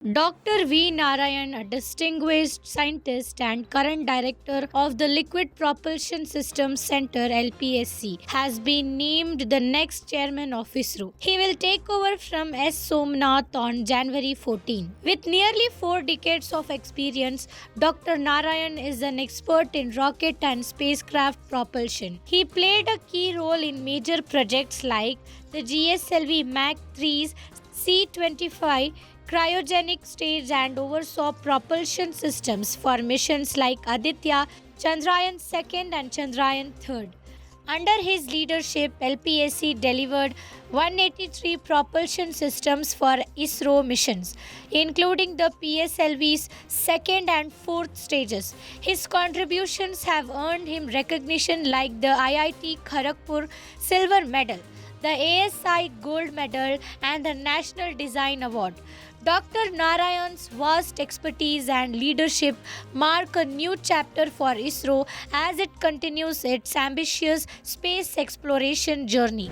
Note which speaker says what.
Speaker 1: Dr. V Narayanan, a distinguished scientist and current director of the Liquid Propulsion Systems Centre (LPSC), has been named the next chairman of ISRO. He will take over from S Somnath on January 14. With nearly 4 decades of experience, Dr. Narayan is an expert in rocket and spacecraft propulsion. He played a key role in major projects like the GSLV Mach 3's C-25 cryogenic stage and oversaw propulsion systems for missions like Aditya, Chandrayaan 2nd and Chandrayaan 3rd. Under his leadership, LPSC delivered 183 propulsion systems for ISRO missions, including the PSLV's second and fourth stages. His contributions have earned him recognition like the IIT Kharagpur Silver Medal, the ASI Gold Medal, and the National Design Award. Dr. Narayan's vast expertise and leadership mark a new chapter for ISRO as it continues its ambitious space exploration journey.